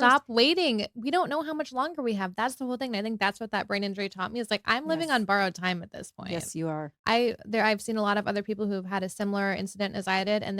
stop waiting. We don't know how much longer we have. That's the whole thing. I think that's what that brain injury taught me is like, I'm living on Yes. borrowed time at this point. Yes, you are. I've seen a lot of other people who've had a similar incident as I did, and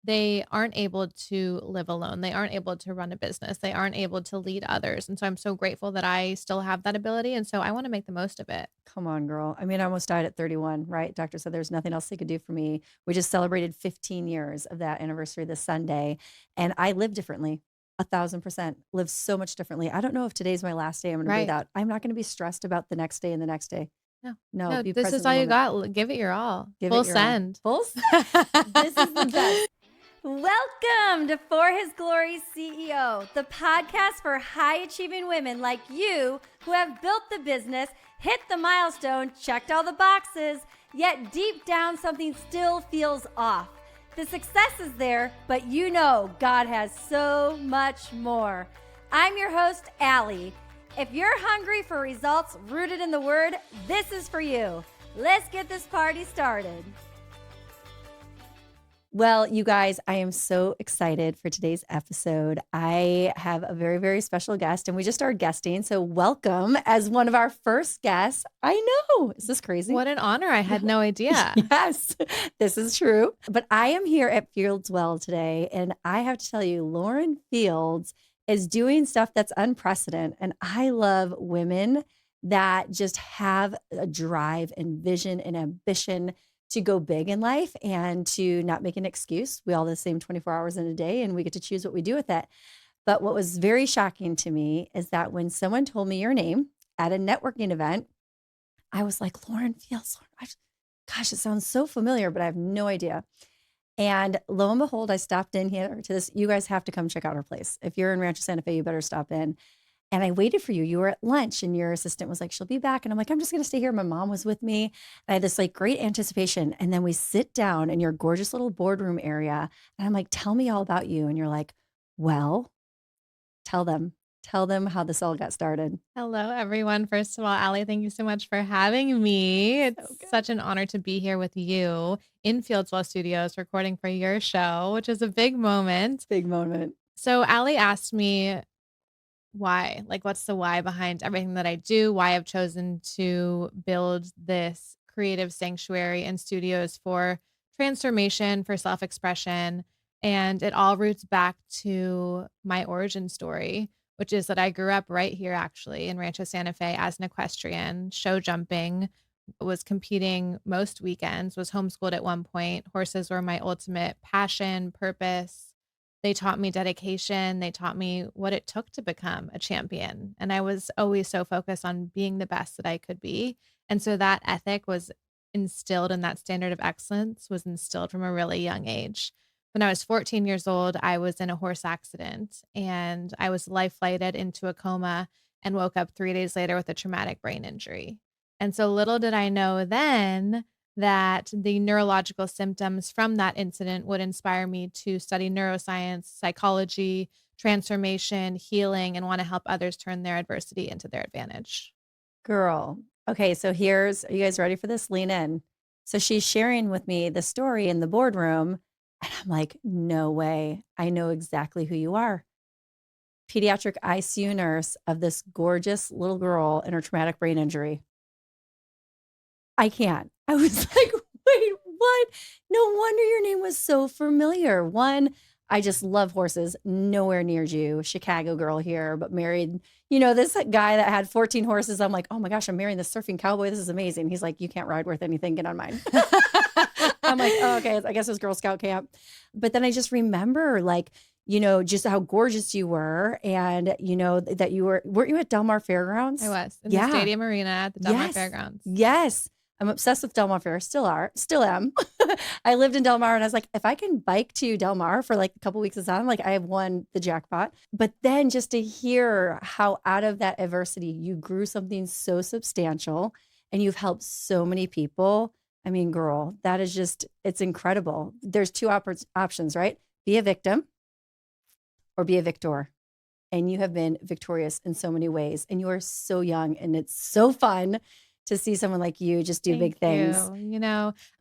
they aren't able to live alone. They aren't able to run a business. They aren't able to lead others. And so I'm so grateful that I still have that ability. And so I want to make the most of it. Come on, girl. I mean, I almost died at 31, right? Doctor said there's nothing else they could do for me. We just celebrated 15 years of that anniversary this Sunday. And I live differently. 1,000% live so much differently. I don't know if today's my last day. I'm going to breathe Right. out. I'm not going to be stressed about the next day and the next day. No. No, No, be this present is in all the you moment. got. Give it your all. Give Full it your all. send. Full This is the best. Welcome to For His Glory CEO, the podcast for high-achieving women like you who have built the business, hit the milestone, checked all the boxes, yet deep down something still feels off. The success is there, but you know God has so much more. I'm your host, Allie. If you're hungry for results rooted in the Word, this is for you. Let's get this party started. Well, you guys, I am so excited for today's episode. I have a very, very special guest, and we just started guesting. So welcome as one of our first guests. I know. Is this crazy? What an honor. I had no idea. Yes, this is true. But I am here at Fieldswell today, and I have to tell you, Lauren Fields is doing stuff that's unprecedented. And I love women that just have a drive and vision and ambition to go big in life and to not make an excuse. We all have the same 24 hours in a day and we get to choose what we do with it. But what was very shocking to me is that when someone told me your name at a networking event, I was like, Lauren Fields, gosh, it sounds so familiar, but I have no idea. And lo and behold, I stopped in here to this. You guys have to come check out our place. If you're in Rancho Santa Fe, you better stop in. And I waited for you. You were at lunch and your assistant was like, she'll be back. And I'm like, I'm just going to stay here. My mom was with me. And I had this like great anticipation. And then we sit down in your gorgeous little boardroom area. And I'm like, tell me all about you. And you're like, well, tell them how this all got started. Hello, everyone. First of all, Allie, thank you so much for having me. It's So good. such an honor to be here with you in Fieldswell Studios recording for your show, which is a big moment. Big moment. So Allie asked me why, like, what's the why behind everything that I do, why I've chosen to build this creative sanctuary and studios for transformation, for self-expression. And it all roots back to my origin story, which is that I grew up right here, actually, in Rancho Santa Fe as an equestrian, show jumping, was competing most weekends, was homeschooled at one point. Horses were my ultimate passion, purpose. They taught me dedication. They taught me what it took to become a champion. And I was always so focused on being the best that I could be. And so that ethic was instilled, and that standard of excellence was instilled from a really young age. When I was 14 years old, I was in a horse accident and I was life flighted into a coma and woke up 3 days later with a traumatic brain injury. And so little did I know then that the neurological symptoms from that incident would inspire me to study neuroscience, psychology, transformation, healing, and want to help others turn their adversity into their advantage. Girl. Okay, so are you guys ready for this? Lean in. So she's sharing with me the story in the boardroom, and I'm like, no way. I know exactly who you are. Pediatric ICU nurse of this gorgeous little girl in her traumatic brain injury. I can't. I was like, wait, what? No wonder your name was so familiar. One, I just love horses. Nowhere near you. Chicago girl here, but married, this guy that had 14 horses. I'm like, oh my gosh, I'm marrying this surfing cowboy. This is amazing. He's like, you can't ride worth anything. Get on mine. I'm like, oh, okay. I guess it was Girl Scout camp. But then I just remember just how gorgeous you were. And, that weren't you at Del Mar Fairgrounds? I was in the Stadium Arena at the Del Mar Fairgrounds. Yes. I'm obsessed with Del Mar Fair. Still am. I lived in Del Mar and I was like, if I can bike to Del Mar for like a couple weeks at a time, like I have won the jackpot. But then just to hear how out of that adversity, you grew something so substantial and you've helped so many people. I mean, girl, that is it's incredible. There's two options, right? Be a victim or be a victor. And you have been victorious in so many ways. And you are so young and it's so fun to see someone like you just do big things.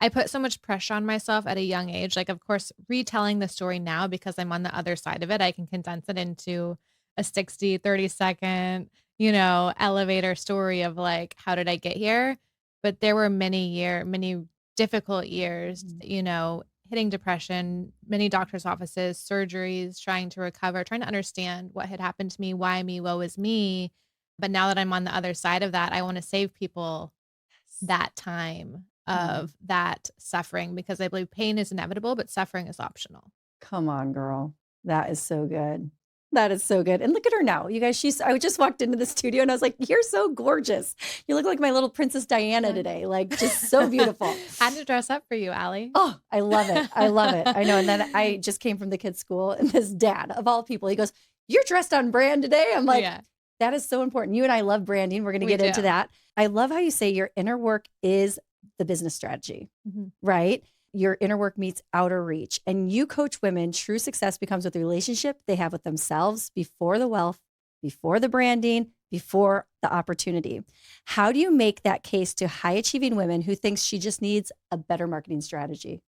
I put so much pressure on myself at a young age. Like, of course, retelling the story now because I'm on the other side of it, I can condense it into a 60, 30-second, elevator story of like, how did I get here? But there were many difficult years, Mhm. hitting depression, many doctor's offices, surgeries, trying to recover, trying to understand what had happened to me, why me, woe is me. But now that I'm on the other side of that, I want to save people Yes. that time Come on. of that suffering because I believe pain is inevitable, but suffering is optional. Come on, girl. That is so good. That is so good. And look at her now. You guys, I just walked into the studio and I was like, "You're so gorgeous. You look like my little Princess Diana Uh, today, like just so beautiful." Had to dress up for you, Allie. Oh, I love it. I love it. I know. And then I just came from the kids' school and this dad of all people, he goes, "You're dressed on brand today." I'm like, Yeah, that is so important. You and I love branding. We're going to we get into do. that. I love how you say your inner work is the business strategy, Mhm. right? Your inner work meets outer reach. And you coach women, true success becomes with the relationship they have with themselves before the wealth, before the branding, before the opportunity. How do you make that case to high achieving women who thinks she just needs a better marketing strategy?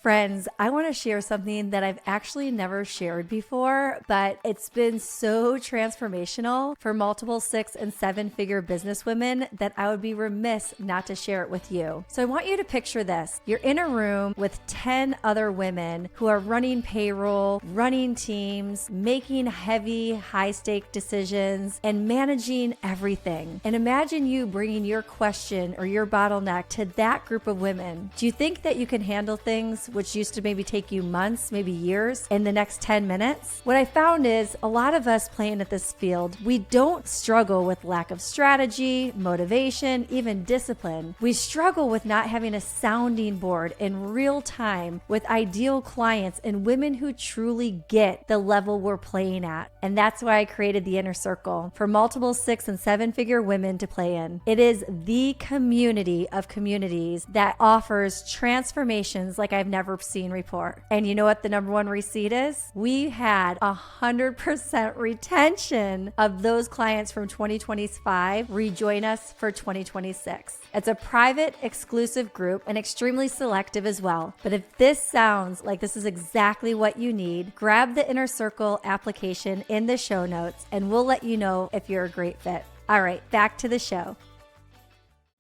Friends, I want to share something that I've actually never shared before, but it's been so transformational for multiple 6 and 7 figure businesswomen that I would be remiss not to share it with you. So I want you to picture this. You're in a room with 10 other women who are running payroll, running teams, making heavy, high stake decisions, and managing everything. And imagine you bringing your question or your bottleneck to that group of women. Do you think that you can handle things which used to maybe take you months, maybe years, in the next 10 minutes? What I found is a lot of us playing at this field, we don't struggle with lack of strategy, motivation, even discipline. We struggle with not having a sounding board in real time with ideal clients and women who truly get the level we're playing at. And that's why I created the Inner Circle for multiple 6 and 7 figure women to play in. It is the community of communities that offers transformations like I've never seen before. And you know what the number one receipt is? We had 100% retention of those clients from 2025 rejoin us for 2026. It's a private, exclusive group and extremely selective as well. But if this sounds like this is exactly what you need, grab the Inner Circle application in the show notes and we'll let you know if you're a great fit. All right, back to the show.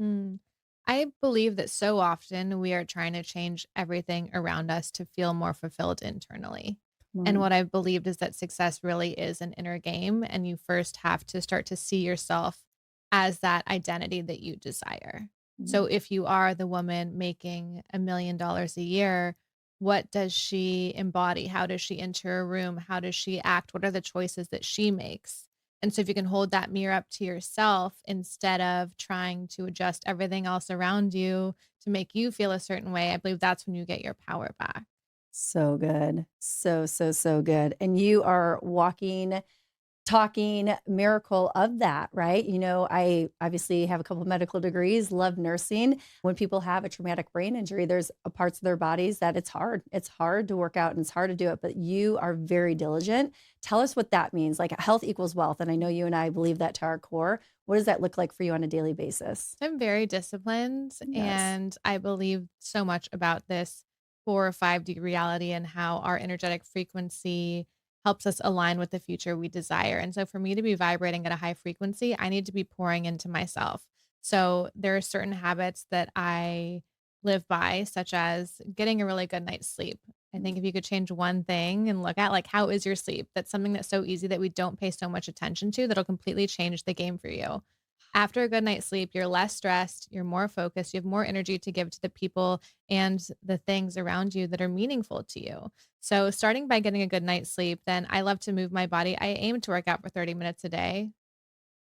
Mm. I believe that so often we are trying to change everything around us to feel more fulfilled internally. Come And on. what I've believed is that success really is an inner game, and you first have to start to see yourself as that identity that you desire. So if you are the woman making $1 million a year, what does she embody? How does she enter a room? How does she act? What are the choices that she makes? And so if you can hold that mirror up to yourself instead of trying to adjust everything else around you to make you feel a certain way, I believe that's when you get your power back. So good. So, so, so good. And you are walking, talking miracle of that, right? You know, I obviously have a couple of medical degrees, love nursing. When people have a traumatic brain injury, there's parts of their bodies that it's hard. It's hard to work out and it's hard to do it, but you are very diligent. Tell us what that means. Like health equals wealth. And I know you and I believe that to our core. What does that look like for you on a daily basis? I'm very disciplined Yes. and I believe so much about this 4 or 5D reality and how our energetic frequency helps us align with the future we desire. And so for me to be vibrating at a high frequency, I need to be pouring into myself. So there are certain habits that I live by, such as getting a really good night's sleep. I think if you could change one thing and look at like how is your sleep, that's something that's so easy that we don't pay so much attention to that'll completely change the game for you. After a good night's sleep, you're less stressed, you're more focused, you have more energy to give to the people and the things around you that are meaningful to you. So, starting by getting a good night's sleep, then I love to move my body. I aim to work out for 30 minutes a day,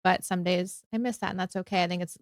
but some days I miss that, and that's okay. I think it's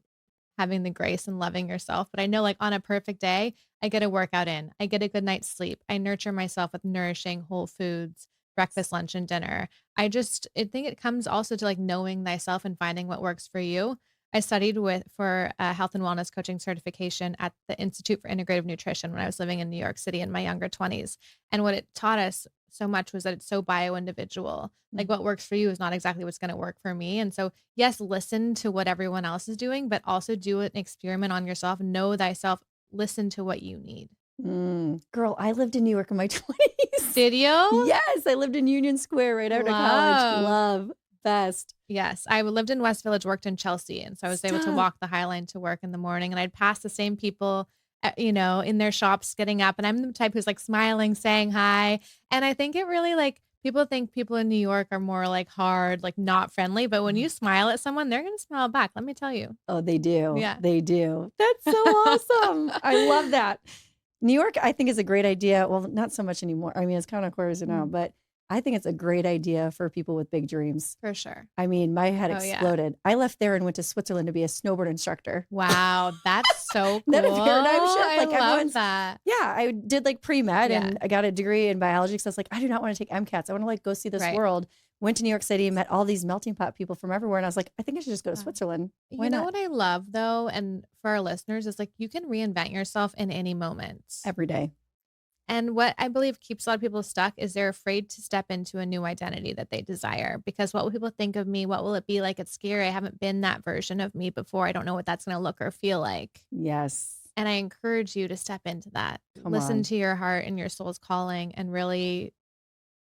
having the grace and loving yourself. But I know, like, on a perfect day, I get a workout in, I get a good night's sleep, I nurture myself with nourishing whole foods, breakfast, lunch, and dinner. I think it comes also to like knowing thyself and finding what works for you. I studied for a health and wellness coaching certification at the Institute for Integrative Nutrition when I was living in New York City in my younger 20s. And what it taught us so much was that it's so bio individual. Like what works for you is not exactly what's going to work for me. And so, yes, listen to what everyone else is doing, but also do an experiment on yourself. Know thyself. Listen to what you need. Girl, I lived in New York in my 20s. Did you? Yes, I lived in Union Square right after college. Love. Love. Best. Yes, I lived in West Village, worked in Chelsea, and so I was able to Stop. walk the High Line to work in the morning, and I'd pass the same people, in their shops getting up, and I'm the type who's, like, smiling, saying hi, and I think it really, like people think people in New York are more, like, hard, like, not friendly, but when Mhm. you smile at someone, they're gonna smile back, let me tell you. Oh, they do. Yeah. They do. That's so awesome. I love that. New York, I think, is a great idea. Well, not so much anymore. I mean, it's kind of crazy now, Mm, but I think it's a great idea for people with big dreams. for sure. I mean, my head Oh, yeah. exploded. I left there and went to Switzerland to be a snowboard instructor. Wow, that's so Not cool. a paradigm shift. I Like love everyone's, that. yeah, I did like pre-med Yeah, and I got a degree in biology because I was like, I do not want to take MCATs. I want to like go see this right. world. Went to New York City, met all these melting pot people from everywhere. And I was like, I think I should just go to Wow. Switzerland. Why You know not? what I love though, and for our listeners is like you can reinvent yourself in any moment. Every day. And what I believe keeps a lot of people stuck is they're afraid to step into a new identity that they desire because what will people think of me? What will it be like? It's scary. I haven't been that version of me before. I don't know what that's going to look or feel like. Yes. And I encourage you to step into that. Come Listen on. to your heart and your soul's calling and really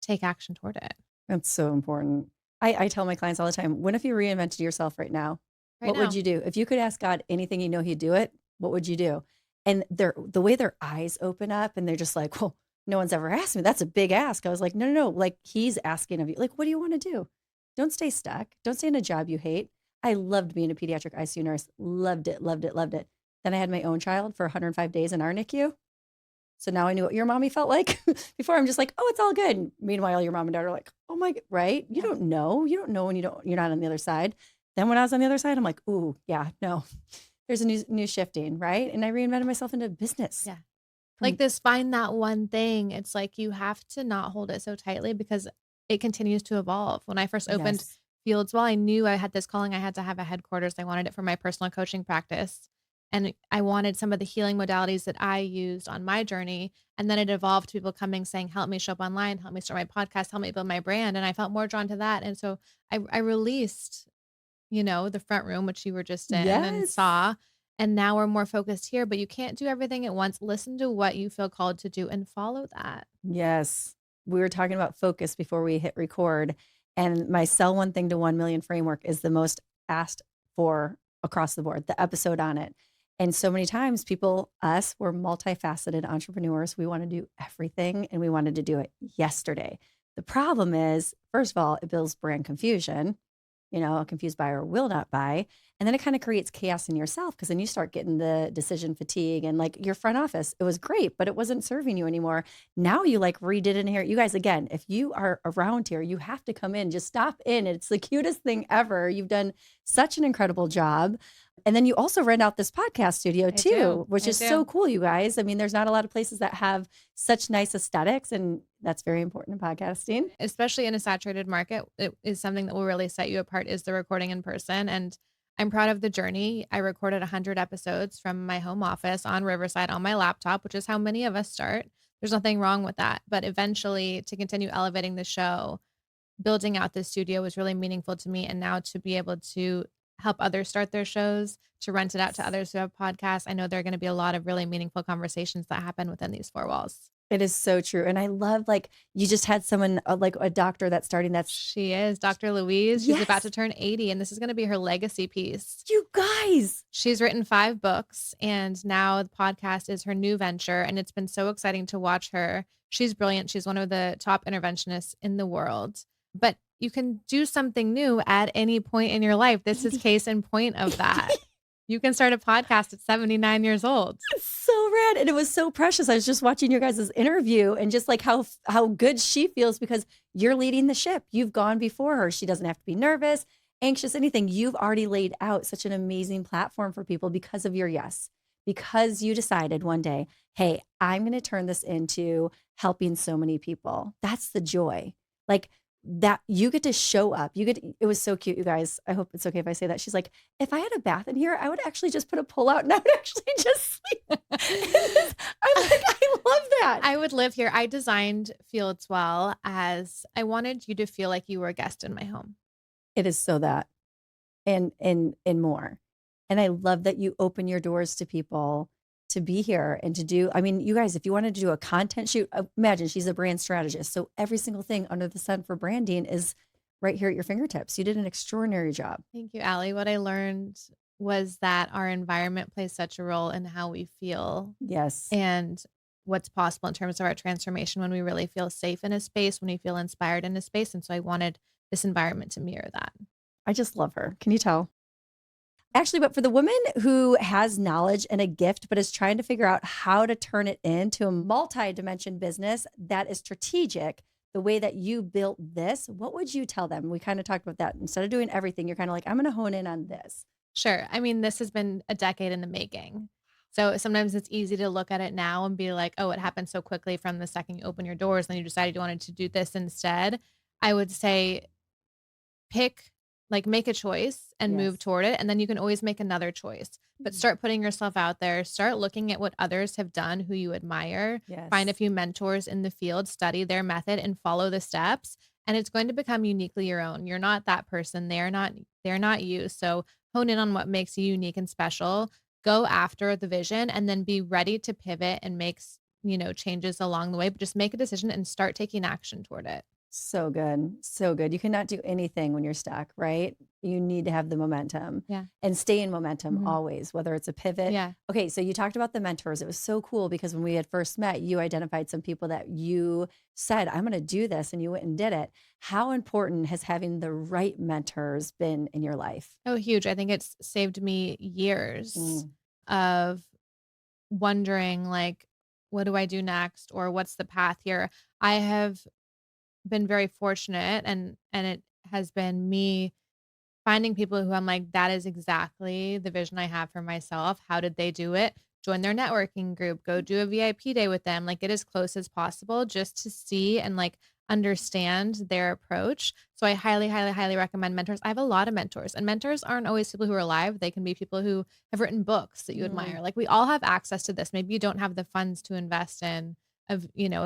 take action toward it That's so important. I tell my clients all the time, what if you reinvented yourself right now? right What would now. you do? If you could ask God anything you know he'd do it, what would you do? And the way their eyes open up and they're just like, well, no one's ever asked me. That's a big ask. I was like, no, no, no. Like he's asking of you. Like, what do you want to do? Don't stay stuck. Don't stay in a job you hate. I loved being a pediatric ICU nurse. Loved it, loved it, loved it. Then I had my own child for 105 days in our NICU. So now I knew what your mommy felt like. Before I'm just like, oh, it's all good. Meanwhile, your mom and dad are like, oh my, right? You Yeah. don't know. You don't know when you're not on the other side. Then when I was on the other side, I'm like, ooh, yeah, no. There's a new shifting, right? And I reinvented myself into business. Yeah. Like From this, find that one thing. It's like you have to not hold it so tightly because it continues to evolve. When I first opened yes, Fields, well, I knew I had this calling. I had to have a headquarters. I wanted it for my personal coaching practice. And I wanted some of the healing modalities that I used on my journey. And then it evolved to people coming saying, help me show up online, help me start my podcast, help me build my brand. And I felt more drawn to that. And so I released the front room, which you were just in and yes, saw. And now we're more focused here, but you can't do everything at once. Listen to what you feel called to do and follow that. yes. We were talking about focus before we hit record. And my sell one thing to 1 million framework is the most asked for across the board, the episode on it. And so many times we're multifaceted entrepreneurs. We want to do everything and we wanted to do it yesterday. The problem is, first of all, it builds brand confusion. A confused buyer will not buy. And then it kind of creates chaos in yourself because then you start getting the decision fatigue and like your front office, it was great, but it wasn't serving you anymore. Now you like redid it in here. You guys, again, if you are around here, you have to come in, just stop in. It's the cutest thing ever. You've done such an incredible job. And then you also rent out this podcast studio I do. too, which I is so do. cool, you guys. I mean, there's not a lot of places that have such nice aesthetics, and that's very important in podcasting. Especially in a saturated market, it is something that will really set you apart is the recording in person. And I'm proud of the journey. I recorded 100 episodes from my home office on Riverside on my laptop, which is how many of us start. There's nothing wrong with that. But eventually, to continue elevating the show, building out this studio was really meaningful to me. And now to be able to help others start their shows, to rent it out to others who have podcasts, I know there are going to be a lot of really meaningful conversations that happen within these four walls. It is so true. And I love like you just had someone like a doctor that's starting that's She is Dr. Louise. She's about to yes, turn 80, and this is going to be her legacy piece. you guys. She's written 5 books, and now the podcast is her new venture. And it's been so exciting to watch her. She's brilliant. She's one of the top interventionists in the world. But you can do something new at any point in your life. This is 80. case in point of that. You can start a podcast at 79 years old. It's so rad. And it was so precious. I was just watching your guys' interview and just like how good she feels because you're leading the ship. You've gone before her. She doesn't have to be nervous, anxious, anything. You've already laid out such an amazing platform for people because of your yes. Because you decided one day, hey, I'm going to turn this into helping so many people. That's the joy. Like that you get to show up. It was so cute, you guys. I hope it's okay if I say that. She's like, if I had a bath in here, I would actually just put a pull out and I would actually just sleep. I'm like, I love that. I would live here. I designed Fields Well as I wanted you to feel like you were a guest in my home. It is so that and more. And I love that you open your doors to people to be here and to do, I mean, you guys, if you wanted to do a content shoot, imagine she's a brand strategist. So every single thing under the sun for branding is right here at your fingertips. You did an extraordinary job. Thank you, Allie. What I learned was that our environment plays such a role in how we feel Yes. and what's possible in terms of our transformation when we really feel safe in a space, when we feel inspired in a space. And so I wanted this environment to mirror that. I just love her. Can you tell? Actually, but for the woman who has knowledge and a gift, but is trying to figure out how to turn it into a multi-dimension business that is strategic, the way that you built this, what would you tell them? We kind of talked about that. Instead of doing everything, you're kind of like, I'm going to hone in on this. Sure. I mean, this has been a decade in the making. So sometimes it's easy to look at it now and be like, oh, it happened so quickly from the second you open your doors, then you decided you wanted to do this instead. I would say pick, like make a choice and move Yes. toward it. And then you can always make another choice, but start putting yourself out there, start looking at what others have done who you admire, find a Yes. few mentors in the field, study their method and follow the steps. And it's going to become uniquely your own. You're not that person. They're not you. So hone in on what makes you unique and special. Go after the vision and then be ready to pivot and make, changes along the way, but just make a decision and start taking action toward it. So good. So good. You cannot do anything when you're stuck, right? You need to have the momentum Yeah. and stay in momentum Mhm. always, whether it's a pivot. Yeah. Okay. So you talked about the mentors. It was so cool because when we had first met, you identified some people that you said, I'm going to do this, and you went and did it. How important has having the right mentors been in your life? Oh, huge. I think it's saved me years Mm, of wondering, like, what do I do next? Or what's the path here? I have been very fortunate and it has been me finding people who I'm like, that is exactly the vision I have for myself. How did they do it? Join their networking group, go do a VIP day with them, like get as close as possible just to see and like understand their approach. So I highly, highly, highly recommend mentors. I have a lot of mentors, and mentors aren't always people who are alive. They can be people who have written books that you mm. admire. Like we all have access to this. Maybe you don't have the funds to invest in a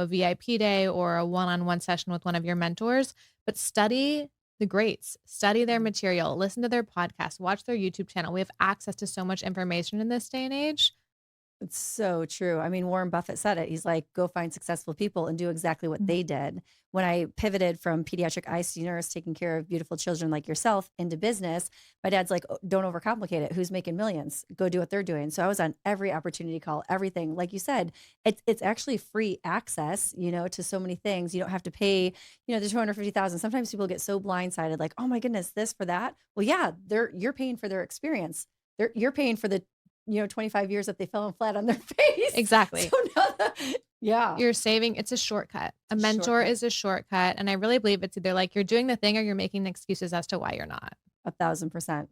VIP day or a one-on-one session with one of your mentors, but study the greats, study their material, listen to their podcast, watch their YouTube channel. We have access to so much information in this day and age. It's so true. I mean, Warren Buffett said it. He's like, go find successful people and do exactly what Mhm. they did. When I pivoted from pediatric ICU nurse taking care of beautiful children like yourself into business, my dad's like, "Oh, don't overcomplicate it. Who's making millions? Go do what they're doing." So I was on every opportunity call, everything. Like you said, it's actually free access, to so many things. You don't have to pay, the 250,000. Sometimes people get so blindsided, like, oh my goodness, this for that. Well, yeah, you're paying for their experience. You're paying for the 25 years that they fell flat on their face. Exactly. So now yeah, You're saving, it's a shortcut. A mentor shortcut. is a shortcut. And I really believe it's either like you're doing the thing or you're making excuses as to why you're not. 1,000%.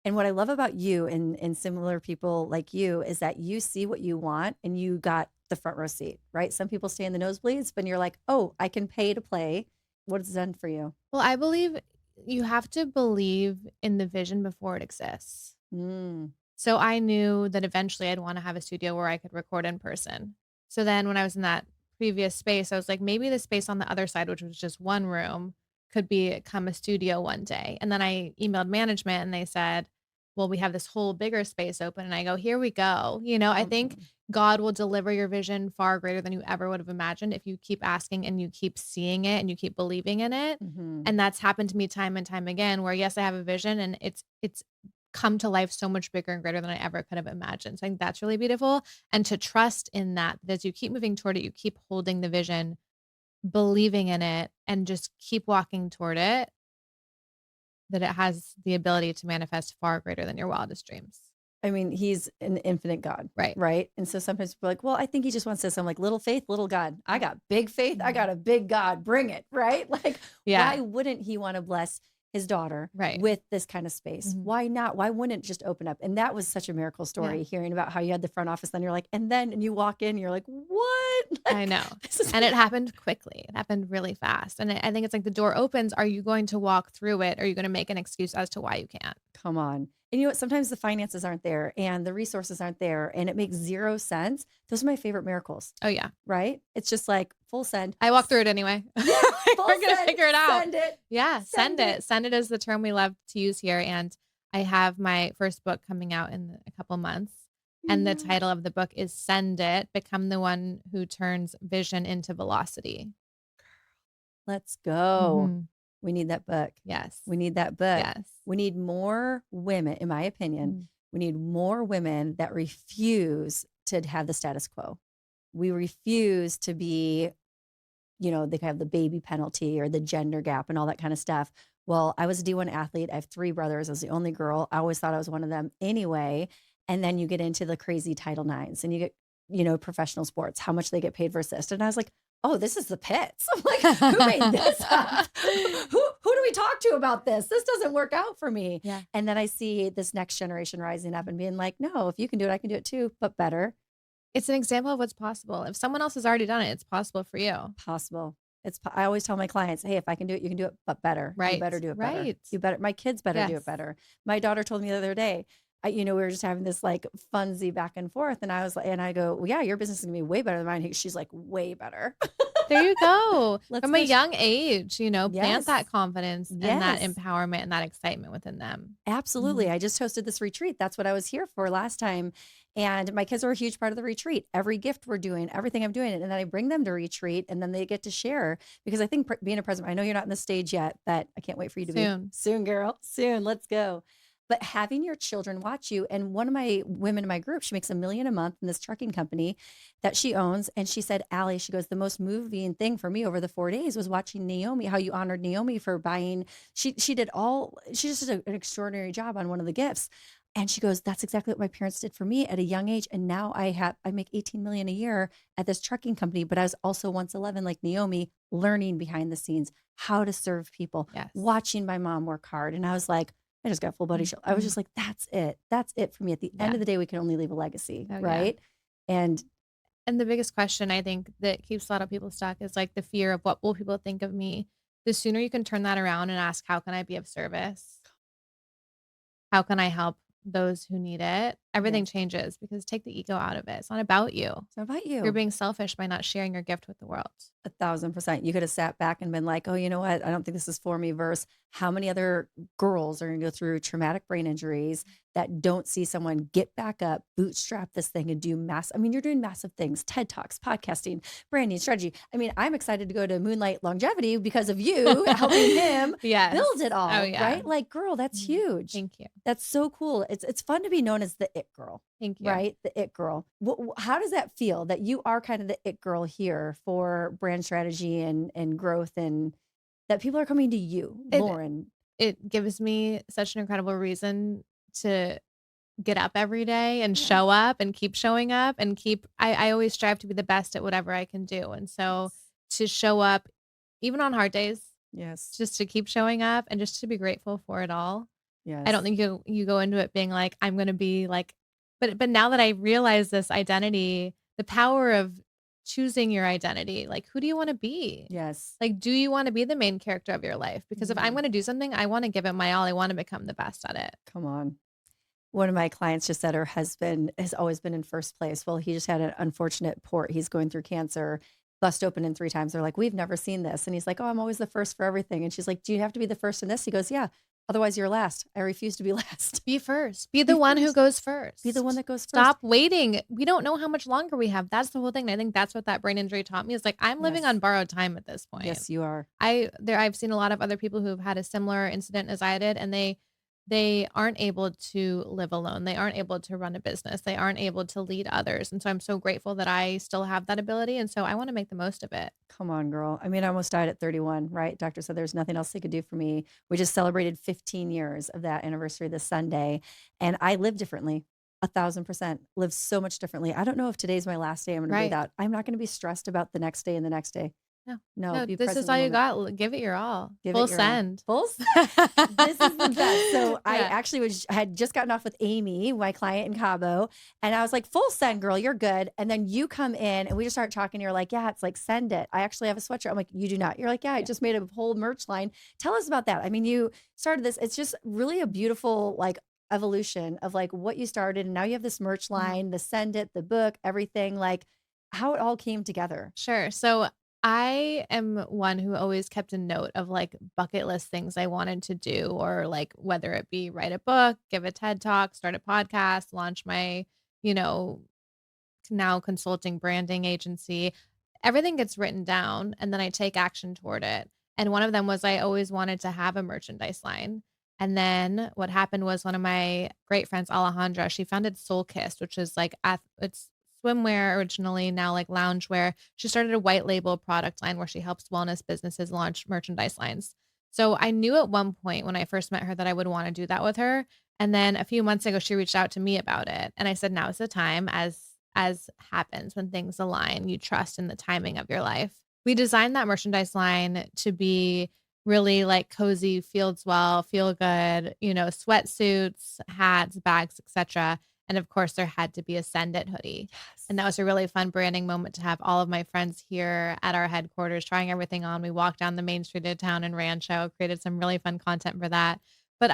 And what I love about you and similar people like you is that you see what you want and you got the front row seat, right? Some people stay in the nosebleeds, but you're like, oh, I can pay to play. What has it done for you? Well, I believe you have to believe in the vision before it exists. Mm, So I knew that eventually I'd want to have a studio where I could record in person. So then when I was in that previous space, I was like, maybe the space on the other side, which was just one room, could become a studio one day. And then I emailed management and they said, well, we have this whole bigger space open. And I go, here we go. I think mhm, God will deliver your vision far greater than you ever would have imagined if you keep asking and you keep seeing it and you keep believing in it. mhm. And that's happened to me time and time again, where yes, I have a vision and it's come to life so much bigger and greater than I ever could have imagined. So I think that's really beautiful. And to trust in that as you keep moving toward it, you keep holding the vision, believing in it, and just keep walking toward it, that it has the ability to manifest far greater than your wildest dreams. I mean, he's an infinite God, Right. right? And so sometimes people are like, well, I think he just wants this. I'm like, little faith, little God. I got big faith. I got a big God. Bring it, right? Like, Yeah. why wouldn't he want to bless his daughter Right. with this kind of space? Mhm. Why not? Why wouldn't it just open up? And that was such a miracle story, Yeah. hearing about how you had the front office. Then you're like, and you walk in, you're like, what? I Like, know. this is And it happened quickly. It happened really fast. And I think it's like the door opens. Are you going to walk through it? Or are you going to make an excuse as to why you can't? come on. And you know what? Sometimes the finances aren't there and the resources aren't there and it makes zero sense. Those are my favorite miracles, Oh, yeah. right? It's just like full send. I walk through it anyway. Yeah, full We're going to send, figure it out. send it, Yeah, send send it. Send it is the term we love to use here. And I have my first book coming out in a couple months. And the Yeah. title of the book is Send It, Become the One Who Turns Vision into Velocity. Let's go. Mhm. We need that book. Yes. We need that book. Yes. We need more women, in my opinion, Mhm. we need more women that refuse to have the status quo. We refuse to be, they have the baby penalty or the gender gap and all that kind of stuff. Well, I was a D1 athlete. I have 3 brothers. I was the only girl. I always thought I was one of them anyway. And then you get into the crazy Title IXs and you get, professional sports, how much they get paid for assist. And I was like, oh, this is the pits. I'm like, who made this up? Who do we talk to about this? This doesn't work out for me. Yeah. And then I see this next generation rising up and being like, no, if you can do it, I can do it too, but better. It's an example of what's possible. If someone else has already done it, it's possible for you. Possible. I always tell my clients, hey, if I can do it, you can do it, but better. You Right. better do it better. Right. You better. My kids better do Yes. it better. My daughter told me the other day, we were just having this like funsy back and forth, and I was like, and I go, well, yeah, your business is gonna be way better than mine. She's like, way better. There you go. Let's From a go. young age, plant Yes. that confidence and that Yes. empowerment and that excitement within them. Absolutely. I just hosted this retreat. That's what I was here for last time. And my kids are a huge part of the retreat. Every gift we're doing, everything I'm doing. And then I bring them to retreat and then they get to share because I think being a president, I know you're not in the stage yet, but I can't wait for you to Soon. be soon, girl. Soon. Let's go. But having your children watch you, and one of my women in my group, she makes $1 million a month in this trucking company that she owns. And she said, Allie, she goes, the most moving thing for me over the 4 days was watching Naomi, how you honored Naomi for buying. She just did an extraordinary job on one of the gifts. And she goes, that's exactly what my parents did for me at a young age. And now I make 18 million a year at this trucking company, but I was also once 11, like Naomi, learning behind the scenes, how to serve people, Yes. watching my mom work hard. And I was like, I just got full body chill. I was just like, that's it. That's it for me. At the end of the day, we can only leave a legacy. Oh, yeah. Right. And the biggest question I think that keeps a lot of people stuck is like the fear of what will people think of me. The sooner you can turn that around and ask, how can I be of service? How can I help those who need it? Everything changes because take the ego out of it. It's not about you. It's not about you. You're being selfish by not sharing your gift with the world. 1,000%. You could have sat back and been like, oh, you know what? I don't think this is for me. Versus how many other girls are going to go through traumatic brain injuries that don't see someone get back up, bootstrap this thing and do you're doing massive things, TED Talks, podcasting, branding, strategy. I mean, I'm excited to go to Moonlight Longevity because of you helping him build it all, right? Like, girl, that's huge. Thank you. That's so cool. It's fun to be known as the it girl. Thank you. Right? The it girl. How does that feel that you are kind of the it girl here for brand strategy and growth, and that people are coming to you, Lauren? It gives me such an incredible reason to get up every day and show up and keep showing up and I always strive to be the best at whatever I can do. And so to show up even on hard days, just to keep showing up and just to be grateful for it all. I don't think you go into it being like, I'm going to be like, but now that I realize this identity, the power of choosing your identity, like, who do you want to be? Yes. Like, do you want to be the main character of your life? Because if I'm going to do something, I want to give it my all. I want to become the best at it. Come on. One of my clients just said her husband has always been in first place. Well, he just had an unfortunate port. He's going through cancer, bust open in 3 times. They're like, we've never seen this. And he's like, oh, I'm always the first for everything. And she's like, do you have to be the first in this? He goes, yeah. Otherwise, you're last. I refuse to be last. Be first. Be the one who goes first. Be the one that goes first. Stop waiting. We don't know how much longer we have. That's the whole thing. And I think that's what that brain injury taught me is like, I'm living on borrowed time at this point. Yes, you are. I've seen a lot of other people who've had a similar incident as I did, and they aren't able to live alone. They aren't able to run a business. They aren't able to lead others. And so I'm so grateful that I still have that ability. And so I want to make the most of it. Come on, girl. I mean, I almost died at 31, right? Doctor said there's nothing else they could do for me. We just celebrated 15 years of that anniversary this Sunday. And I live differently. 1,000%. Live so much differently. I don't know if today's my last day I'm going to breathe out. I'm not going to be stressed about the next day and the next day. No, this is all you got. Give it your all. Full send. Full send. This is the best. So I actually had just gotten off with Amy, my client in Cabo, and I was like, full send, girl, you're good. And then you come in and we just start talking. You're like, yeah, it's like, send it. I actually have a sweatshirt. I'm like, you do not. You're like, yeah, I just made a whole merch line. Tell us about that. I mean, you started this. It's just really a beautiful, like, evolution of like what you started. And now you have this merch line, the send it, the book, everything, like how it all came together. Sure. So I am one who always kept a note of like bucket list things I wanted to do, or like whether it be write a book, give a TED talk, start a podcast, launch my you know, now consulting branding agency. Everything gets written down and then I take action toward it. And one of them was I always wanted to have a merchandise line. And then what happened was one of my great friends, Alejandra, she founded Soul Kiss, which is like it's swimwear originally, now like loungewear. She started a white label product line where she helps wellness businesses launch merchandise lines. So I knew at one point when I first met her that I would want to do that with her. And then a few months ago, she reached out to me about it. And I said, now is the time, as happens when things align, you trust in the timing of your life. We designed that merchandise line to be really like cozy, feels well, feel good, sweatsuits, hats, bags, etc. And of course, there had to be a Send It hoodie. Yes. And that was a really fun branding moment to have all of my friends here at our headquarters trying everything on. We walked down the main street of town in Rancho, created some really fun content for that. But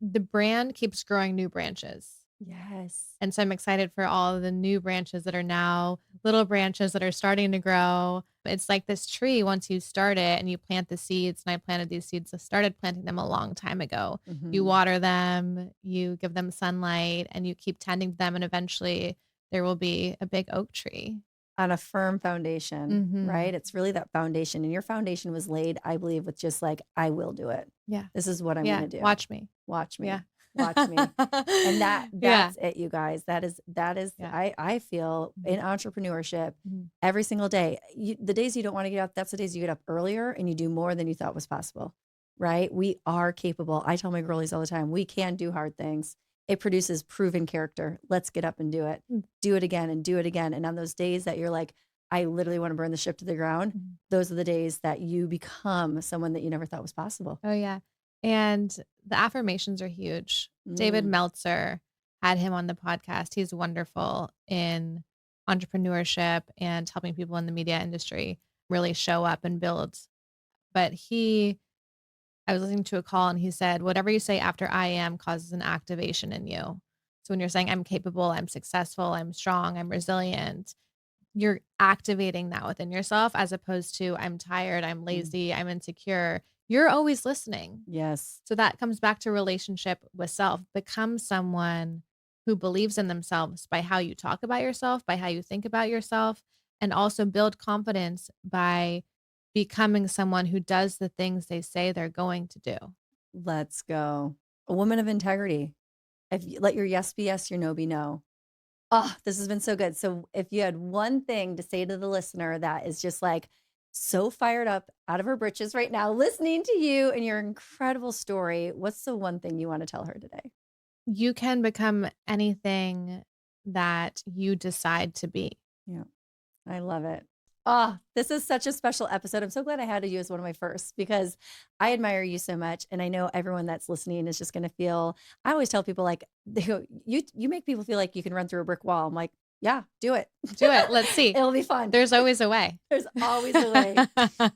the brand keeps growing new branches. Yes. And so I'm excited for all of the new branches that are now little branches that are starting to grow. It's like this tree once you start it and you plant the seeds. And I planted these seeds. I started planting them a long time ago. You Mhm. water them, you give them sunlight, and you keep tending them. And eventually there will be a big oak tree. On a firm foundation, Mm-hmm. right? It's really that foundation. And your foundation was laid, I believe, with just like, I will do it. Yeah. This is what I'm Yeah. going to do. Watch me. Watch Yeah. me. Watch me. And Yeah. that's it, you guys. That is Yeah. I feel Mhm. in entrepreneurship Mhm. every single day. The days you don't want to get up, that's the days you get up earlier and you do more than you thought was possible. Right? We are capable. I tell my girlies all the time, we can do hard things. It produces proven character. Let's get up and do it. Mm. Do it again and do it again. And on those days that you're like, I literally want to burn the ship to the ground, Mhm. those are the days that you become someone that you never thought was possible. Oh, yeah. And the affirmations are huge. David Mm. Meltzer had him on the podcast. He's wonderful in entrepreneurship and helping people in the media industry really show up and build. But I was listening to a call and he said, whatever you say after I am causes an activation in you. So when you're saying I'm capable, I'm successful, I'm strong, I'm resilient, you're activating that within yourself as opposed to I'm tired, I'm Mm. lazy, I'm insecure. You're always listening. Yes. So that comes back to relationship with self. Become someone who believes in themselves by how you talk about yourself, by how you think about yourself, and also build confidence by becoming someone who does the things they say they're going to do. Let's go. A woman of integrity. If you let your yes be yes, your no be no. Oh, this has been so good. So if you had one thing to say to the listener that is just like so fired up out of her britches right now, listening to you and your incredible story, what's the one thing you want to tell her today? You can become anything that you decide to be. Yeah, I love it. Oh, this is such a special episode. I'm so glad I had you as one of my first because I admire you so much. And I know everyone that's listening is just going to feel, I always tell people like, they go, you make people feel like you can run through a brick wall. I'm like, yeah, do it. Do it. Let's see. It'll be fun. There's always a way. There's always a way.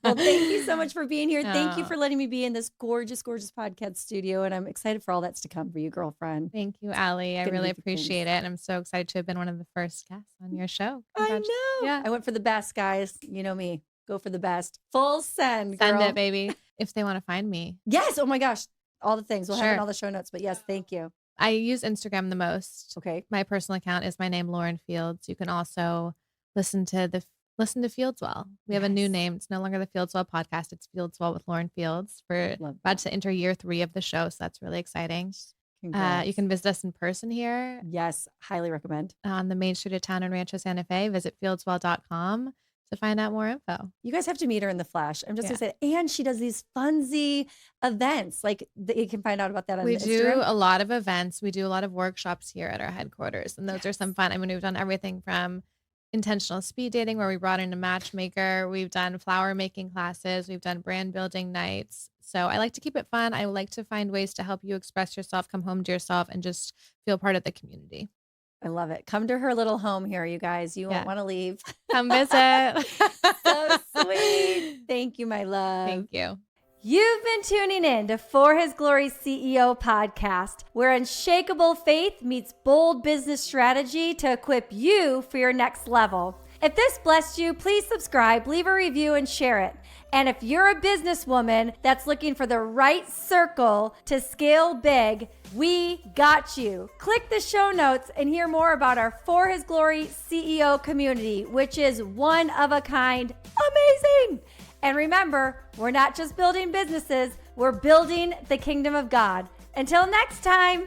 Well, thank you so much for being here. Thank you Oh, for letting me be in this gorgeous, gorgeous podcast studio. And I'm excited for all that's to come for you, girlfriend. thank you, Allie. I Gonna really be big things. appreciate it. And I'm so excited to have been one of the first guests on your show. I know. Yeah. I went for the best, guys. You know me. Go for the best. Full send, Send girl. it, baby. If they want to find me. Yes. Oh my gosh. All the things. We'll have it in Sure. all the show notes. But yes, thank you. I use Instagram the most. Okay. My personal account is my name, Lauren Fields. You can also listen to Fieldswell. We have a new Yes. name. It's no longer the Fieldswell podcast. It's Fieldswell with Lauren Fields. We're Love about that. to enter year 3 of the show, so that's really exciting. Congrats. You can visit us in person here Yes. Highly recommend. on the main street of town in Rancho Santa Fe. Visit fieldswell.com to find out more info. You guys have to meet her in the flesh. I'm just Yeah. gonna say, and she does these funsy events. Like you can find out about that on We Instagram. do a lot of events. We do a lot of workshops here at our headquarters, and those are some fun. I mean, we've done everything from intentional speed dating, where we brought in a matchmaker. We've done flower making classes. We've done brand building nights. So I like to keep it fun. I like to find ways to help you express yourself, come home to yourself, and just feel part of the community. I love it. Come to her little home here, you guys. You won't want to leave. Come visit. So sweet. Thank you, my love. Thank you. You've been tuning in to For His Glory CEO podcast, where unshakable faith meets bold business strategy to equip you for your next level. If this blessed you, please subscribe, leave a review, and share it. And if you're a businesswoman that's looking for the right circle to scale big, we got you. Click the show notes and hear more about our For His Glory CEO community, which is one of a kind, amazing. And remember, we're not just building businesses, we're building the kingdom of God. Until next time.